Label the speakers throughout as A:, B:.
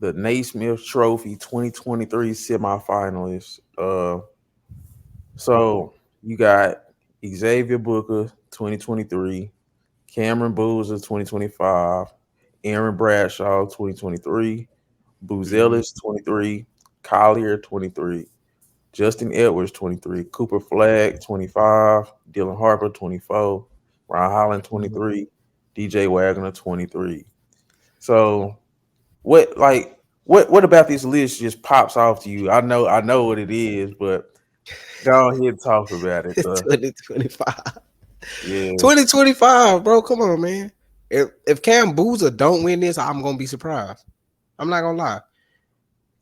A: the Naismith Trophy 2023 semifinalists. So you got Xavier Booker 2023, Cameron Boozer 2025, Aaron Bradshaw 2023,
B: Mhm.
A: Boozelis 23, Collier 23, Justin Edwards 23, Cooper Flagg 25, Dylan Harper 24, Ron Holland
B: Mhm.
A: 23, DJ Wagner 23. So what about this list just pops off to you? I know what it is, but go ahead and talk about it.
B: 2025.
A: Yeah.
B: 2025, bro. Come on, man. If Cam Boozer don't win this, I'm gonna be surprised. I'm not gonna lie.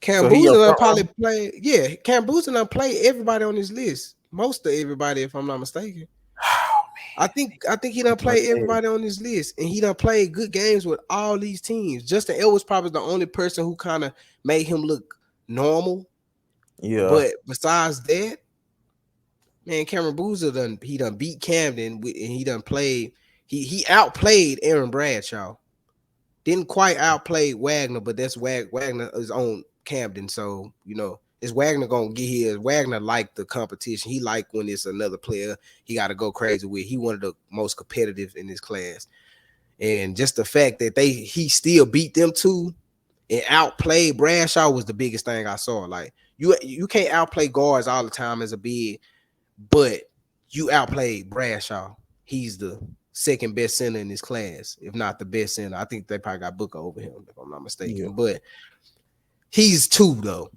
B: Cam
A: So he
B: Boozer
A: your
B: done
A: front
B: probably
A: runner?
B: play. Yeah, Cam Boozer done play everybody on this list. Most of everybody, if I'm not mistaken.
A: Oh
B: I think he done
A: man.
B: played everybody on this list, and he done played good games with all these teams. Justin Ellis probably the only person who kind of made him look normal.
A: Yeah.
B: But besides that, man, Cameron Boozer done beat Camden, and he done played. He outplayed Aaron Bradshaw. Didn't quite outplay Wagner, but that's Wagner is on Camden, so is Wagner gonna get his? Wagner like the competition. He like when it's another player he got to go crazy with. He one of the most competitive in his class, and just the fact that he still beat them two and outplayed Bradshaw was the biggest thing I saw. Like you can't outplay guards all the time as a big, but you outplayed Bradshaw. He's the second best center in his class, if not the best center. I think they probably got Booker over him, if I'm not
A: Yeah.
B: mistaken. But he's two though,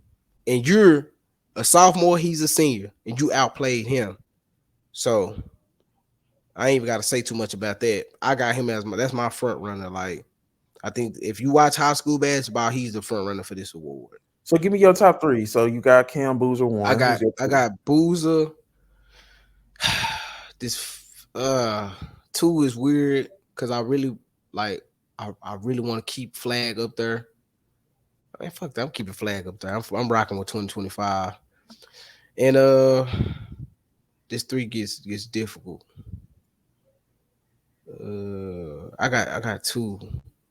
B: and you're a sophomore. He's a senior, and you outplayed him. So I ain't even got to say too much about that. I got him as that's my front runner. Like I think if you watch high school basketball, he's the front runner for this award.
A: So give me your top three. So you got Cam Boozer
B: I
A: one. Who's
B: got
A: your
B: I
A: two?
B: got Boozer. This two is weird because I really like I really want to keep Flag up there. Man, fuck that. I'm keeping Flag up there. I'm rocking with 2025. And this three gets difficult. I got two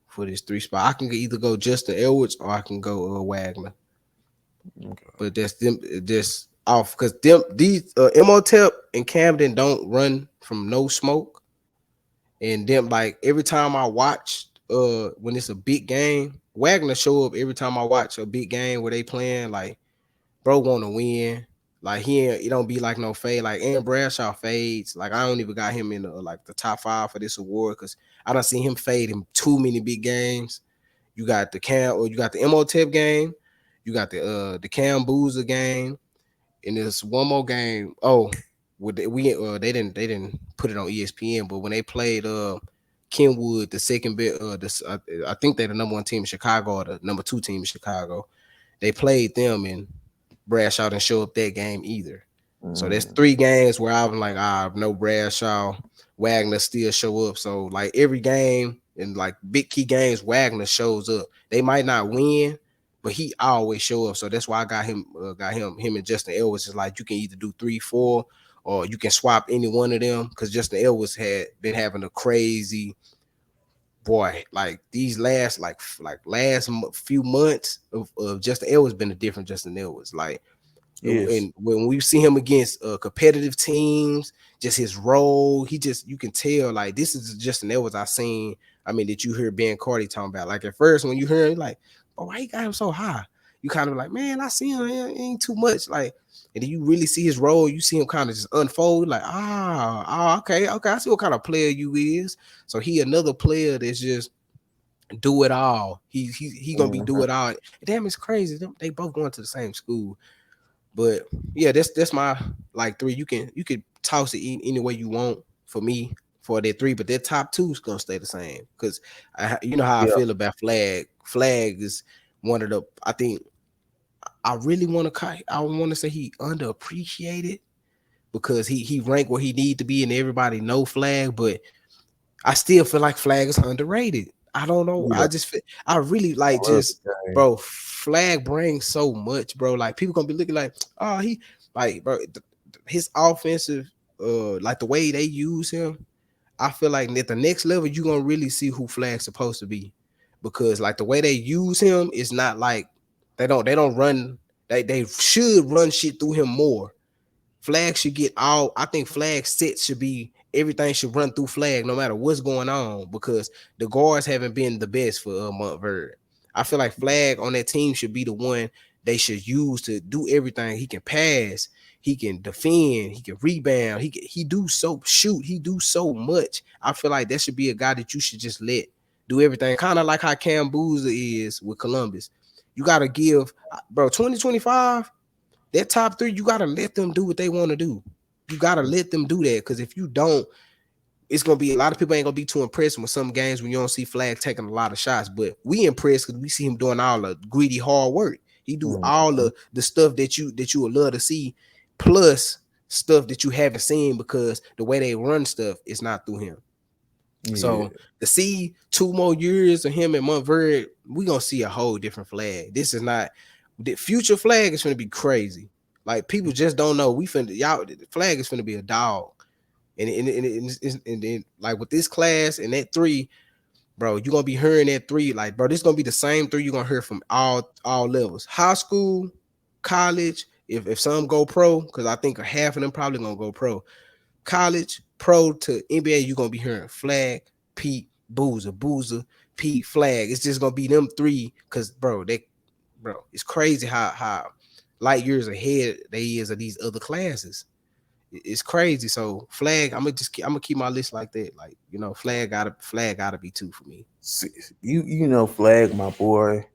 B: for this three spot. I can either go Justin Edwards or I can go Wagner.
A: Okay.
B: But that's them this off because them these Imhotep and Camden don't run from no smoke. And then like every time I watch when it's a big game, Wagner show up every time I watch a big game where they playing like bro want to win. Like it don't be like no fade. Like Aaron Bradshaw fades. Like I don't even got him in like the top five for this award because I don't see him fade in too many big games. You got the Cam or you got the Imhotep game, you got the Cam Boozer game, and there's one more game. Oh, they didn't put it on ESPN, but when they played Kenwood, the second bit I think they're the number one team in Chicago or the number two team in Chicago. They played them and Bradshaw didn't show up that game either. So there's
A: Mm,
B: three games where I'm like, no Bradshaw, Wagner still show up. So like every game in like big key games, Wagner shows up. They might not win, but he always show up. So that's why I got him and Justin Ellis is like you can either do 3-4 or you can swap any one of them because Justin Ellis had been having a crazy boy like these last few months of Justin Ellis been a different Justin Ellis like
A: yes.
B: and when we see him against competitive teams, just his role, you can tell like this is Justin Edwards I seen. I mean, that you hear Ben Cardi talking about. Like at first, when you hear him, like, oh, why he got him so high? You kind of like, man, I see him, it ain't too much. Like, and then you really see his role, you see him kind of just unfold, like, okay, I see what kind of player you is. So he another player that's just do it all. He gonna be do
A: Mhm.
B: it all. Damn, it's crazy. They both going to the same school. But yeah, that's my like three. You could toss it any way you want for me for that three, but that top two is gonna stay the same because you know how I
A: Yeah.
B: feel about Flag. Flag is one of the. I think I really want to. I want to say he underappreciated because he ranked where he need to be and everybody know Flag, but I still feel like Flag is underrated. I don't know.
A: Yeah.
B: I really
A: I
B: like
A: love the
B: just
A: game.
B: bro. Flag brings so much, bro. Like people gonna be looking like, oh, he like bro. His offensive, like the way they use him, I feel like at the next level you gonna really see who Flag's supposed to be. because like the way they use him is not like they don't run. They should run shit through him more. Flag should get all. I think flag sets should be everything should run through flag no matter what's going on because the guards haven't been the best for Montverde. I feel like flag on that team should be the one they should use to do everything. He can pass, he can defend, he can rebound, he do so shoot, he do so much. I feel like that should be a guy that you should just let do everything. Kind of like how Cam Boozer is with Columbus. You gotta give, bro, 2025 that top three, you gotta let them do what they want to do. You gotta let them do that because if you don't, it's gonna be a lot of people ain't gonna be too impressed with some games when you don't see Flag taking a lot of shots. But we impressed because we see him doing all the greedy hard work. He do all
A: Mhm.
B: the stuff that you would love to see, plus stuff that you haven't seen because the way they run stuff is not through him. So
A: Yeah.
B: to see 2 more years of him and Montverde, we gonna see a whole different Flag. This is not the future Flag is gonna be crazy. Like people just don't know. We finna y'all the Flag is gonna be a dog. And like with this class and that three, bro, you're gonna be hearing that three. Like, bro, this is gonna be the same three you're gonna hear from all levels. High school, college, if some go pro, because I think half of them probably gonna go pro college, pro to NBA, you're gonna be hearing Flag, Pete, Boozer, Pete, Flag. It's just gonna be them three, cause bro, it's crazy how light years ahead they is of these other classes. It's crazy. So Flag, I'm gonna keep my list like that. Like Flag gotta be two for me.
A: See, you know Flag, my boy.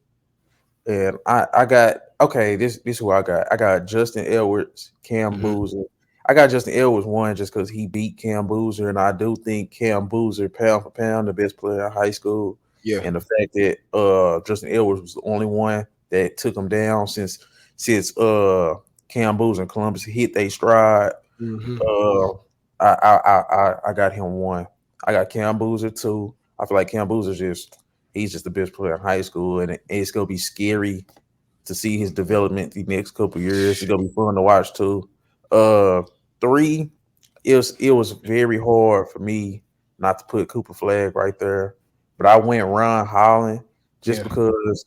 A: And I got okay. This who I got. I got Justin Edwards, Cam
B: Mm-hmm.
A: Boozer. I got Justin Edwards one just because he beat Cam Boozer, and I do think Cam Boozer pound for pound the best player in high school.
B: Yeah.
A: And the fact that Justin Edwards was the only one that took him down since Cam Boozer and Columbus hit they stride.
B: Mm-hmm.
A: Uh, I got him one. I got Cam Boozer two. I feel like Cam Boozer he's just the best player in high school, and it's gonna be scary to see his development the next couple years. It's gonna be fun to watch too. Uh, Three, it was very hard for me not to put Cooper Flag right there, but I went Ron Holland just
B: Yeah.
A: because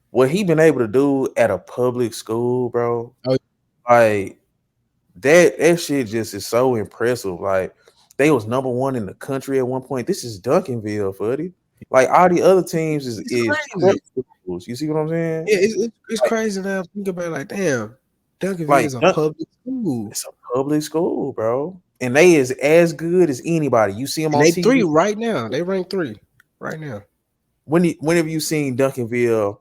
A: what he been able to do at a public school, bro.
B: Oh,
A: Like that shit just is so impressive. Like they was number one in the country at one point. This is Duncanville, fuddy. Like all the other teams
B: it's
A: is prep
B: crazy.
A: schools. You see what I'm saying?
B: Yeah, it's
A: Like,
B: crazy now. Think about it like, damn, Duncanville
A: like
B: is a public school.
A: it's a public school, bro, and they is as good as anybody. You see them
B: And
A: on
B: they three
A: TV.
B: right now. They rank three right now.
A: Whenever you seen Duncanville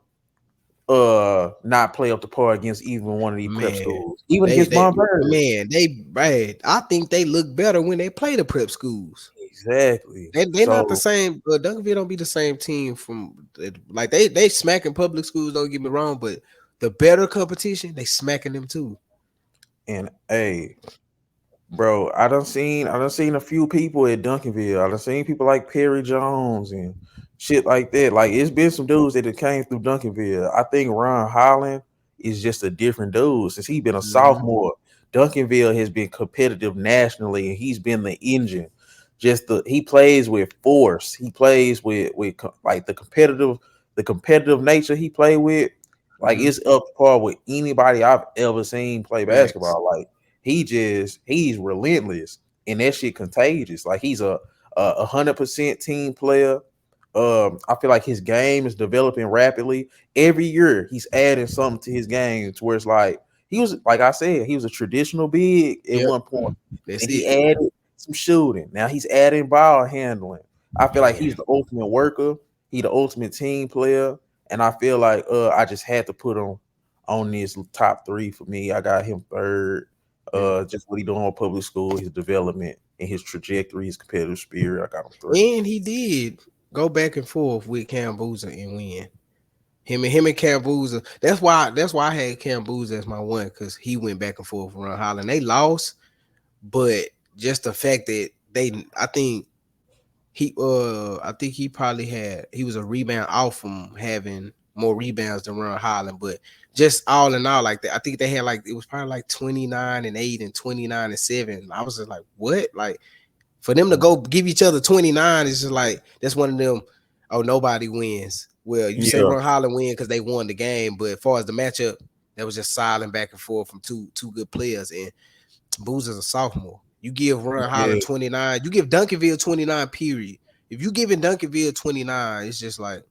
A: not play up to par against even one of these prep
B: Man,
A: schools, even
B: they
A: against
B: they
A: Montverde.
B: man, they bad. I think they look better when they play the prep schools.
A: Exactly.
B: They not the
A: So
B: same. Duncanville don't be the same team from like they smacking public schools. Don't get me wrong, but the better competition they smacking them too.
A: and hey, bro, I done seen a few people at Duncanville. I done seen people like Perry Jones and shit like that. Like it's been some dudes that have came through Duncanville. I think Ron Holland is just a different dude since he been a
B: Mhm.
A: sophomore. Duncanville has been competitive nationally, and he's been the engine. He plays with force. He plays with like the competitive nature he play with. Like
B: Mhm.
A: it's up par with anybody I've ever seen play
B: Facts.
A: basketball. Like he's relentless and that shit contagious. Like he's a 100% team player. I feel like his game is developing rapidly. Every year he's adding something to his game to where it's like he was like I said, he was a traditional big at
B: Yep.
A: one point.
B: That's
A: And he
B: it,
A: added some shooting. Now he's adding ball handling. I feel like
B: man.
A: he's the ultimate worker. He the ultimate team player. And I feel like I just had to put him on this top three for me. I got him third.
B: Yeah.
A: Just what he doing on public school, his development and his trajectory, his competitive spirit. I got him three.
B: And he did go back and forth with Cam Boozer and win. Him and Cam Boozer. That's why I had Cam Boozer as my one because he went back and forth with Ron Holland. They lost, but just the fact that I think he was a rebound off from having more rebounds than Ron Holland, but just all in all, like that, I think they had like it was probably like 29-8 and 29-7. I was just like, what? Like for them to go give each other 29 is just like that's one of them. Oh, nobody wins. Well, you say
A: Yeah,
B: Ron Holland win because they won the game, but as far as the matchup, that was just silent back and forth from two good players. And Boozer's a sophomore. You give Ron
A: yeah,
B: Holland 29, you give Duncanville 29, period. If you giving Duncanville 29, it's just like,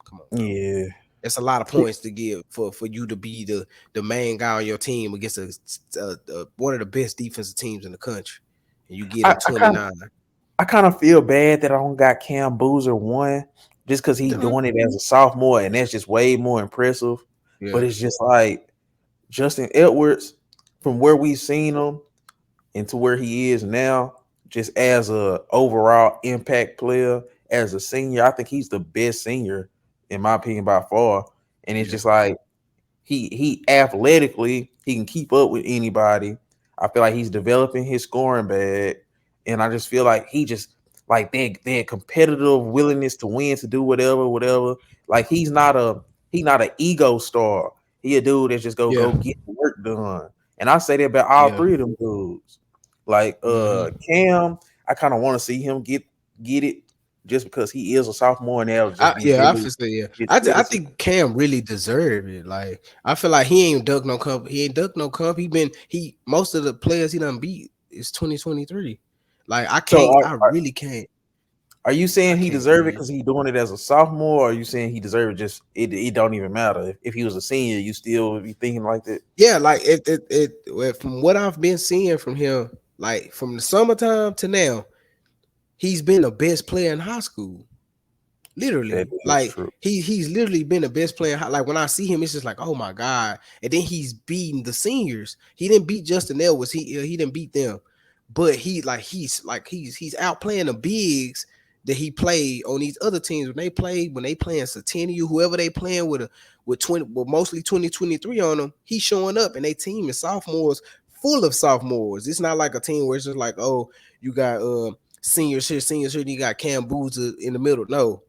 B: come on, bro.
A: yeah.
B: That's a lot of points to give for you to be the main guy on your team against one of the best defensive teams in the country, and you get
A: I,
B: him
A: I kind of
B: 29.
A: I kind of feel bad that I don't got Cam Boozer one just because he
B: Done.
A: doing it as a sophomore, and that's just way more impressive. But
B: Yeah,
A: it's just like Justin Edwards, from where we've seen him and to where he is now, just as a overall impact player, as a senior, I think he's the best senior in my opinion by far. And it's
B: yeah,
A: just like he athletically he can keep up with anybody. I feel like he's developing his scoring bag, and I just feel like he just like their competitive willingness to win, to do whatever. Like he's not an ego star. He a dude that's just
B: yeah,
A: go get the work done. And I say that about all
B: yeah.
A: three of them dudes. Like
B: Mm-hmm.
A: Cam, I kind of want to see him get it just because he is a sophomore and that'll just be
B: I
A: his
B: feel so, yeah.
A: his
B: I
A: legacy.
B: think Cam really deserved it. Like I feel like he ain't duck no cup. He ain't duck no cup. He most of the players he done beat is 2023. Like
A: So
B: I really can't.
A: are you
B: I
A: saying he
B: can't
A: deserved it
B: stand.
A: because he doing it as a sophomore, or are you saying he deserved it just it don't even matter? If he was a senior, you still would be thinking like that?
B: Yeah, like well, from what I've been seeing from him, like from the summertime to now, he's been the best player in high school.
A: That
B: Literally,
A: is
B: like
A: true.
B: he's literally been the best player. Like when I see him, it's just like, oh my god! And then he's beating the seniors. He didn't beat Justin Ellis. He didn't beat them, but he's outplaying the bigs that he played on these other teams when they playing Centennial, whoever they playing with 20, well mostly 2023 on them. He's showing up, and they team is sophomores, full of sophomores. It's not like a team where it's just like, oh, you got seniors here, and you got Cam Boozer in the middle. No,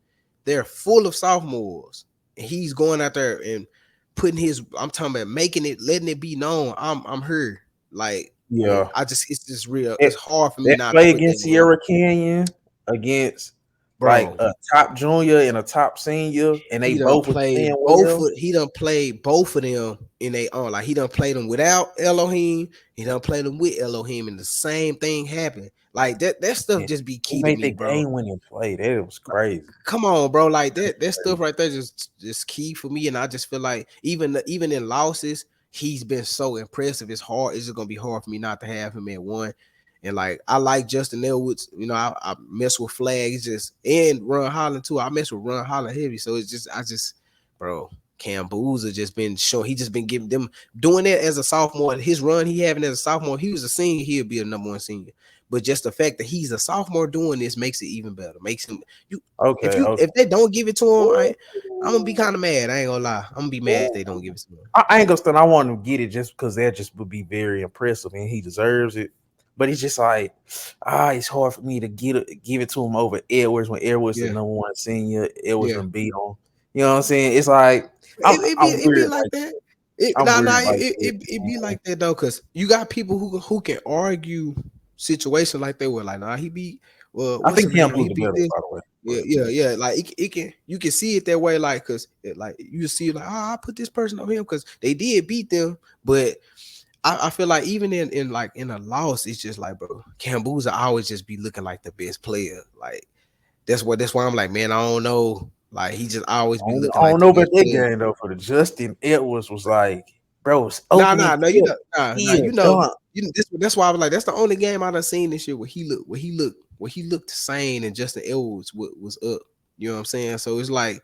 B: they're full of sophomores. And he's going out there and putting I'm talking about making it, letting it be known. I'm here. Like, and
A: Yeah.
B: it's just real.
A: That,
B: It's hard for me
A: that
B: not to
A: play
B: put that
A: against
B: man,
A: Sierra Canyon, against like
B: bro.
A: a top junior and a top senior, and they both was playing well.
B: He done played both of them in their own. Like he done played them without Elohim, he done played them with Elohim, and the same thing happened. Like that stuff
A: Yeah.
B: just be
A: They
B: key to
A: made
B: me,
A: that
B: bro.
A: game winning play. That was crazy.
B: Come on, bro. Like that stuff right there just key for me. And I just feel like even in losses, he's been so impressive. It's just gonna be hard for me not to have him at one. And like I like Justin Elwoods, I mess with Flags just and Ron Holland too. I mess with Ron Holland heavy. So it's just bro, Cam Boozer just been showing, he just been giving them doing that as a sophomore. His run he having as a sophomore, he was a senior, he'll be a number one senior. But just the fact that he's a sophomore doing this makes it even better. Makes him you
A: Okay, okay.
B: if they don't give it to him, I'm gonna be
A: Ooh.
B: kind of mad. I ain't gonna lie. I'm gonna be mad if they don't give it to him.
A: I ain't gonna stand. I want him to get it just because that just would be very impressive and he deserves it. But it's just like it's hard for me to give it to him over Edwards when Edwards the
B: Yeah,
A: number one senior. Edwards
B: yeah.
A: done beat on. You know what I'm saying? It's like I'm
B: It be
A: weird
B: like
A: like
B: that.
A: that. I'm weird like
B: It be
A: that.
B: like that though, because you got people who can argue situation like that where like, nah, he beat
A: I
B: what's the
A: think Cam
B: name? He
A: Boozer
B: beat
A: better,
B: this.
A: by the way.
B: Yeah,
A: But
B: yeah, yeah. Like it can you can see it that way, like because like you see like, I put this person on him because they did beat them, but I feel like even in like in a loss, it's just like, bro, Cambuza always just be looking like the best player. Like that's why I'm like, man, I don't know. Like he just always be looking
A: I
B: like
A: don't
B: the
A: know about
B: best
A: that
B: player.
A: game though. For the Justin Edwards was like, bro, it's
B: Nah,
A: opening
B: no,
A: tip.
B: nah,
A: He a
B: you know,
A: dunk.
B: that's why I was like, that's the only game I done seen this year where he looked sane and Justin Edwards was up. You know what I'm saying? So it's like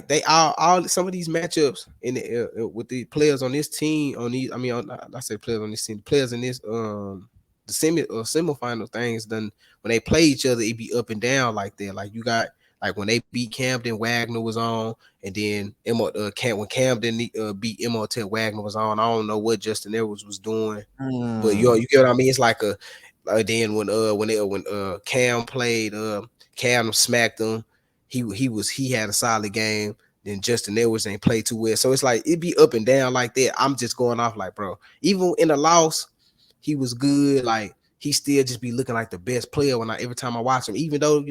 B: they all some of these matchups in the with the players on this team on these. I mean, I say players on this team, players in this the semifinal things. Then when they play each other, it be up and down like that. Like you got like when they beat Camden, Wagner was on, and then when Camden beat Imhotep, Wagner was on. I don't know what Justin Edwards was doing, but
A: Mm,
B: you get what I mean. It's like then when Cam played Cam smacked him. He had a solid game. Then Justin Edwards ain't played too well. So it's like it be up and down like that. I'm just going off like, bro, even in a loss, he was good. Like he still just be looking like the best player when I every time I watch him. Even though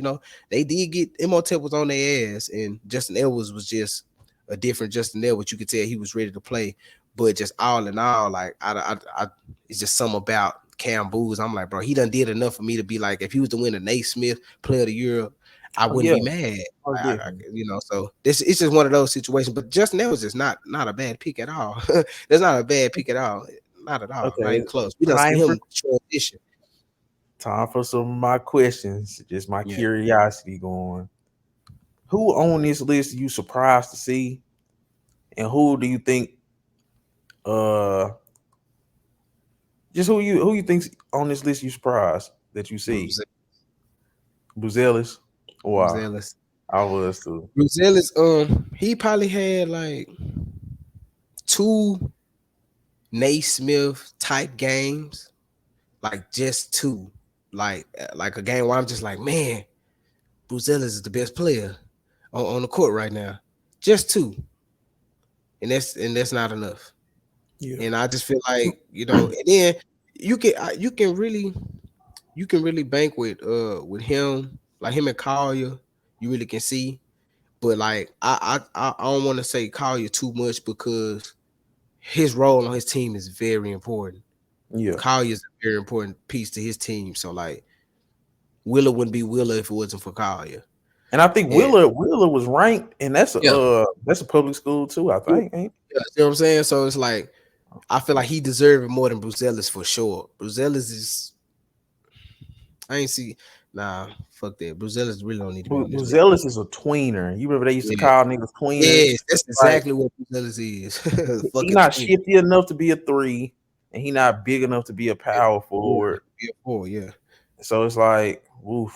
B: they did get Imhotep was on their ass, and Justin Edwards was just a different Justin Edwards. You could tell he was ready to play, but just all in all, like I it's just something about Cam Booz. I'm like, bro, he done did enough for me to be like, if he was to win a Naismith Player of the Year, I
A: Oh
B: wouldn't
A: yeah,
B: be mad.
A: most definitely.
B: So this it's just one of those situations. But Justin Edwards is not a bad pick at all. That's not a bad pick at all. Not at all. Not
A: Okay,
B: even close. We don't see
A: time for
B: him transition.
A: time for some of my questions. Just my
B: Yeah.
A: curiosity going. Who on this list are you surprised to see, and who do you think uh just who you think's on this list you surprised that you see?
B: Bruce,
A: Buzelis?
B: Bruce
A: Wow,
B: Ellis.
A: I was too.
B: Bruce Ellis, he probably had like two Naismith type games, like just two, like a game where I'm just like, man, Bruce Ellis is the best player on the court right now. Just two, and that's not enough.
A: Yeah,
B: And I just feel like and then you can really bank with him, like him and Collier. You really can see, but like I don't want to say Collier too much because his role on his team is very important.
A: yeah.
B: Collier is a very important piece to his team. So like Willa wouldn't be Willa if it wasn't for Collier.
A: And I think
B: And
A: Willa was ranked, and
B: yeah,
A: that's a public school too. I
B: yeah,
A: think. Ain't
B: you know what I'm saying. So it's like I feel like he deserved it more than Bruce Ellis for sure. Bruce Ellis is I ain't see fuck that. Bruce Ellis really don't need to be on this list.
A: Buzelis is a tweener. You remember they used to
B: Yeah.
A: call niggas tweeners?
B: Yes, that's
A: Like
B: exactly what Bruce Ellis is.
A: he
B: Fucking
A: not
B: twin.
A: shifty enough to be a three, and he not big enough to be a
B: Yeah,
A: power
B: four,
A: forward.
B: yeah, four, yeah.
A: So it's like, woof.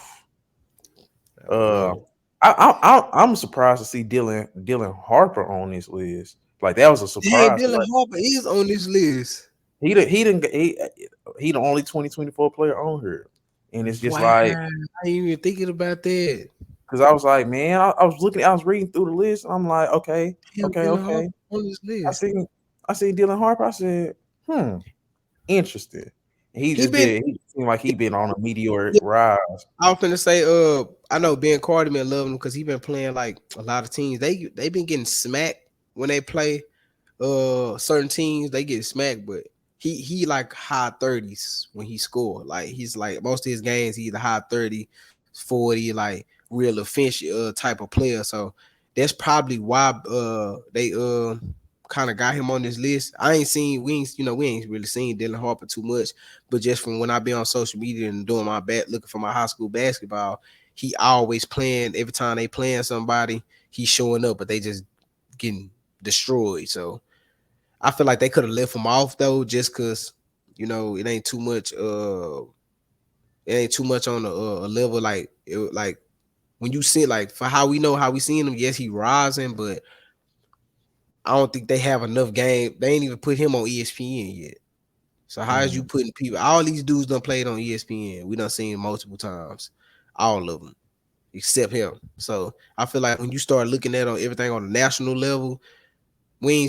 A: Uh,
B: Bro.
A: I'm surprised to see Dylan Harper on this list. Like that was a
B: Dang,
A: surprise.
B: Dylan
A: Like
B: Harper is on this list.
A: he didn't he the only 2024 player on here, and it's just
B: Wow.
A: like
B: I ain't even thinking about that.
A: because I was like, man, I was reading through the list. I'm like, okay,
B: Damn, Dylan Harper
A: okay.
B: on this
A: I
B: list.
A: seen I seen Dylan Harper. I said, interesting. He
B: He
A: just
B: been
A: been he seemed like he been on a meteoric
B: yeah,
A: rise.
B: I was finna say, I know Ben Carter been loving him because he been playing like a lot of teams. They been getting smacked when they play certain teams. They get smacked, but he like high 30s when he score. Like he's like most of his games, he either high 30, 40, like real offensive type of player. So that's probably why they kind of got him on this list. We ain't really seen Dylan Harper too much, but just from when I be on social media and doing my looking for my high school basketball, he always playing. Every time they playing somebody, he's showing up, but they just getting destroyed. So I feel like they could have left him off though, just because it ain't too much. It ain't too much on a level like when you see like for how we seen him. Yes, he rising, but I don't think they have enough game. They ain't even put him on ESPN yet. So how is you
A: Mm.
B: putting people? All these dudes done played on ESPN. We done seen him multiple times, all of them except him. So I feel like when you start looking at on everything on the national level, we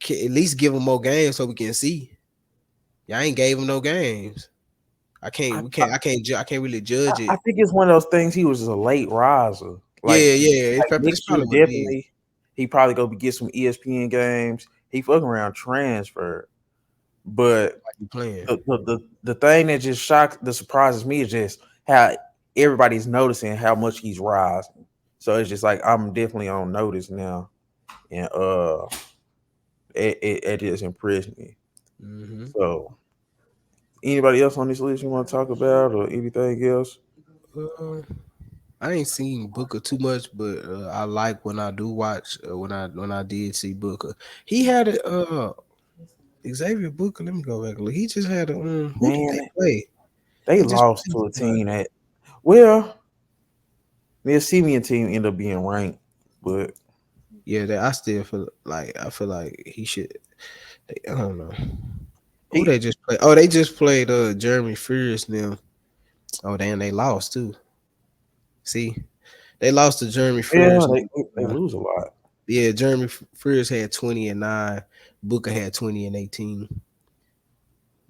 B: can at least give him more games so we can see. Y'all ain't gave him no games. I can't.
A: I,
B: We
A: I
B: can't. I can't really judge
A: I
B: it.
A: think it's one of those things. He was a late riser.
B: Yeah, yeah. It's
A: Next year,
B: probably what it is.
A: definitely he probably go get some ESPN games. He fucking around transfer, but
B: Like you playing.
A: the thing that just surprises me is just how everybody's noticing how much he's rising. So it's just like I'm definitely on notice now, and it just impressed me.
B: Mm-hmm.
A: So anybody else on this list you want to talk about or anything else?
B: Uh, I ain't seen Booker too much, but I like when I do watch. When I did see Booker, he had a Xavier Booker. Let me go back. Look. He just had a who did
A: Man,
B: they play?
A: they
B: They just
A: lost
B: played
A: to a
B: somebody.
A: team that well, the Simeon team ended up being ranked, but
B: Yeah, I still feel like he should. I don't know who
A: he
B: they just played. Oh, they just played Jeremy Furious now. Oh damn, they lost too. See, they lost to Jeremy
A: yeah
B: Furious.
A: they lose a lot.
B: Yeah, Jeremy Furious had 20 and 9. Booker had 20 and 18.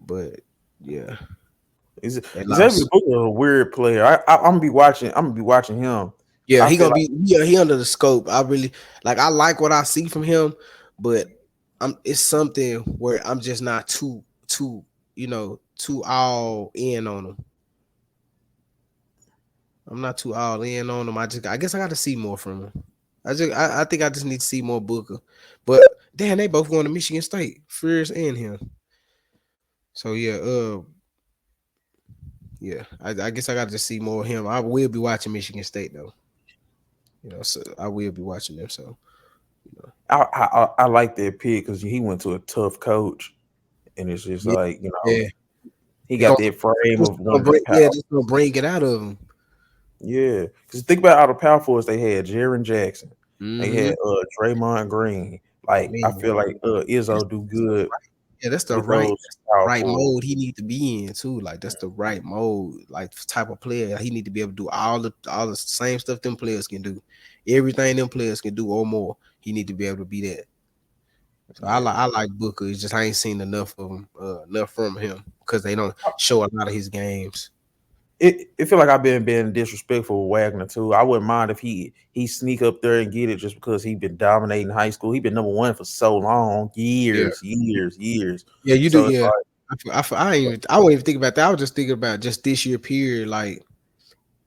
B: But yeah,
A: Is
B: They
A: Xavier
B: lost.
A: Booker a weird player. I'm gonna be watching. I'm gonna be watching him.
B: Yeah,
A: I
B: he
A: feel
B: gonna
A: like
B: be. Yeah, he under the scope. I really like. I like what I see from him, but it's something where I'm just not too too all in on him. I'm not too all in on him. I guess I got to see more from him. I think I just need to see more Booker. But damn, they both going to Michigan State, Fierce and him. So yeah. I guess I got to just see more of him. I will be watching Michigan State though. So I will be watching them. So
A: I like that pick because he went to a tough coach, and it's just
B: yeah,
A: like
B: yeah.
A: he
B: They
A: got
B: gonna,
A: that frame of wanting to power.
B: just gonna bring it out of him.
A: Yeah, because think about all the power forwards they had: Jaron Jackson, they
B: Mm-hmm.
A: had Draymond Green. Like I
B: Man,
A: feel like
B: that's,
A: Izzo do good
B: that's the
A: with those power
B: right
A: forwards.
B: mode he need to be in too. Like that's the right mode, like type of player. He need to be able to do all the same stuff them players can do. Everything them players can do or more. He need to be able to be that. So
A: Yeah.
B: I like Booker. It's just I ain't seen enough of him, enough from him because they don't show a lot of his games.
A: It feel like I've been being disrespectful with Wagner too. I wouldn't mind if he sneak up there and get it just because he been dominating high school. He been number one for so long,
B: Yeah,
A: years.
B: yeah, you do.
A: So it's
B: Yeah,
A: like,
B: I wouldn't even think about that. I was just thinking about just this year period. Like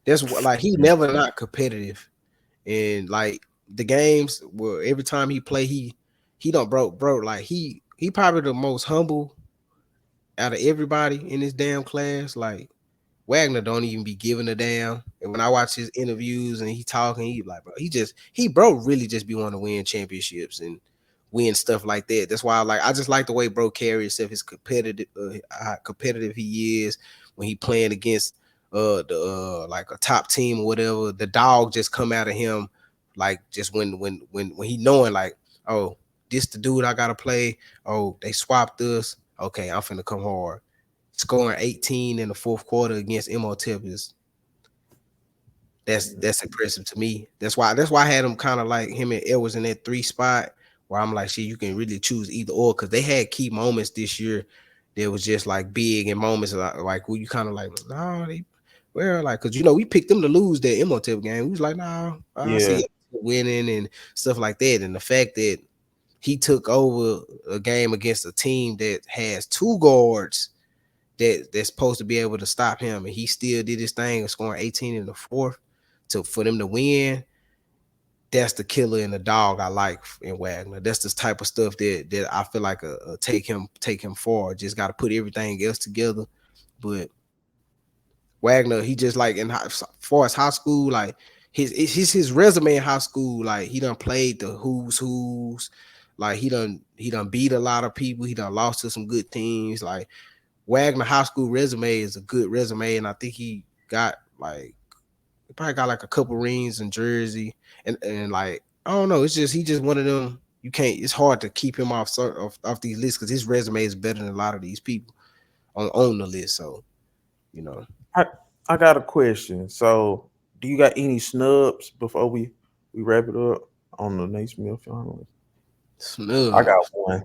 B: that's what like he never not competitive. And like the games where every time he play, he don't bro. Like he probably the most humble out of everybody in this damn class. Like Wagner don't even be giving a damn. And when I watch his interviews and he talking, he like, bro, he bro really just be wanting to win championships and win stuff like that. That's why I just like the way bro carries himself, his competitive how competitive he is when he playing against the like a top team or whatever. The dog just come out of him like just when he knowing like, oh, this the dude I gotta play. Oh, they swapped us. Okay, I'm finna come hard. Scoring 18 in the fourth quarter against Imhotep is that's impressive to me. That's why I had him kind of like him and Edwards in that 3 spot where I'm like, shit, you can really choose either or because they had key moments this year that was just like big and moments like where you kind of like, no, they well, like because we picked them to lose that Imhotep game. We was like, no, I see
A: yeah,
B: it winning and stuff like that. And the fact that he took over a game against a team that has 2 guards that's supposed to be able to stop him, and he still did his thing and scoring 18 in the fourth for them to win. That's the killer and the dog I like in Wagner. That's the type of stuff that I feel like take him forward. Just got to put everything else together. But Wagner, he just like as far as high school, like his resume in high school, like he done played the who's, like he done beat a lot of people. He done lost to some good teams. Like Wagner high school resume is a good resume, and I think he probably got like a couple rings in Jersey, and like I don't know, it's just he just one of them. You can't. It's hard to keep him off these lists because his resume is better than a lot of these people on the list. So you know,
A: I I got a question. So, do you got any snubs before we wrap it up on the Naismith finalist? I got
B: snubs.
A: one.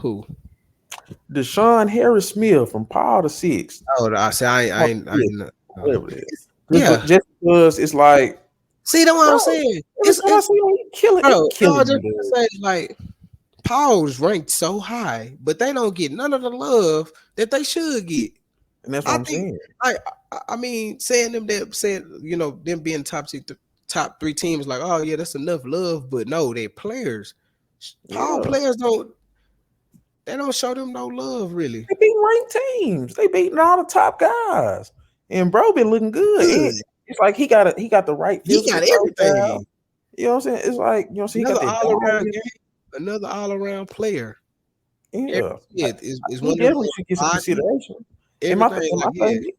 B: Who?
A: Deshaun Harris Smith from Paul the Sixth.
B: Oh, I say I ain't
A: Whatever it is.
B: yeah.
A: Just because it's like,
B: See, that's what
A: bro,
B: I'm saying.
A: every time I see him, he
B: Bro. I
A: killing
B: was
A: me,
B: just
A: dude.
B: gonna say like Paul's ranked so high, but they don't get none of the love that they should get.
A: And that's what
B: I
A: I'm
B: think,
A: saying.
B: like, I mean, saying them that said, them being top 3 teams, like, oh yeah, that's enough love, but no, they players. Paul
A: Yeah.
B: players they don't show them no love really.
A: They beat ranked teams. They beating all the top guys. And bro been looking good. And
B: Good.
A: it's like he got the right
B: He
A: physical
B: got
A: profile.
B: everything.
A: You know what I'm saying? It's like, he got
B: Another
A: that
B: all
A: dog
B: around
A: in
B: game, another all around player.
A: him.
B: Every
A: Yeah.
B: kid is
A: He
B: one of them
A: definitely should get some
B: body,
A: consideration. And
B: everything.
A: my
B: Like, yeah.
A: thing,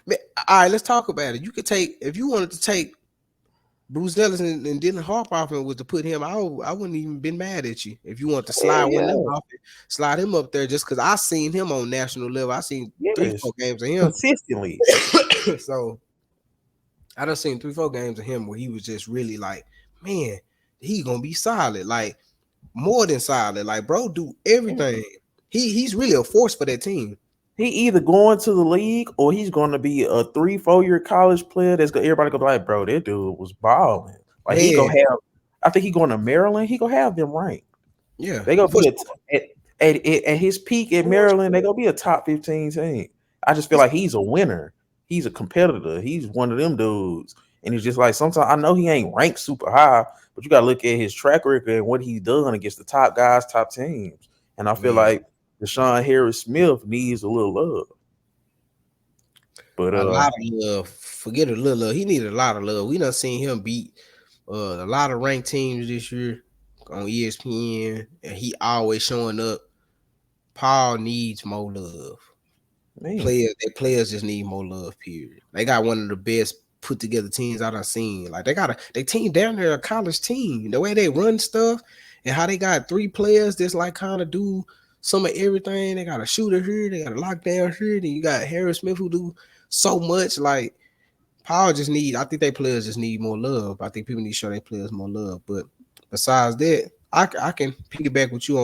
B: Man, all right, let's talk about it. You could take if you wanted to take Bruce Ellis and Dylan Harper off and was to put him, I wouldn't even been mad at you if you want to
A: hell
B: slide one of them
A: yeah.
B: off, slide him up there just because I seen him on national level. I seen three,
A: Yes.
B: four games of him.
A: Consistently.
B: So I done seen 3, 4 games of him where he was just really like, man, he gonna be solid, like more than solid. Like, bro, do
A: Yeah.
B: everything. He's really a force for that team.
A: he either going to the league or he's going to be a 3 4 year college player. Everybody gonna be like, bro, that dude was balling. Like he gonna
B: Man,
A: have. I think he going to Maryland. He gonna have them ranked.
B: yeah.
A: They gonna
B: For
A: be
B: sure.
A: at his peak at
B: For
A: Maryland. They
B: sure.
A: gonna be a top 15 team. I just feel
B: It's-
A: like he's a winner. He's a competitor. He's one of them dudes. And it's just like sometimes I know he ain't ranked super high, but you gotta look at his track record and what he's done against the top guys, top teams. And I feel
B: Man,
A: like Deshaun Harris Smith needs a little love. But
B: a lot of love. Forget a little love. He needed a lot of love. We done seen him beat a lot of ranked teams this year on ESPN, and he always showing up. Paul needs more love.
A: man,
B: Their players just need more love. Period. They got one of the best put together teams I done seen. Like they team down there a college team. The way they run stuff and how they got 3 players that's like kind of do some of everything. They got a shooter here, they got a lockdown here. Then you got Harris Smith who do so much. Like Paul just need. I think they players just need more love. I think people need to show their players more love. But besides that, I can piggyback with you on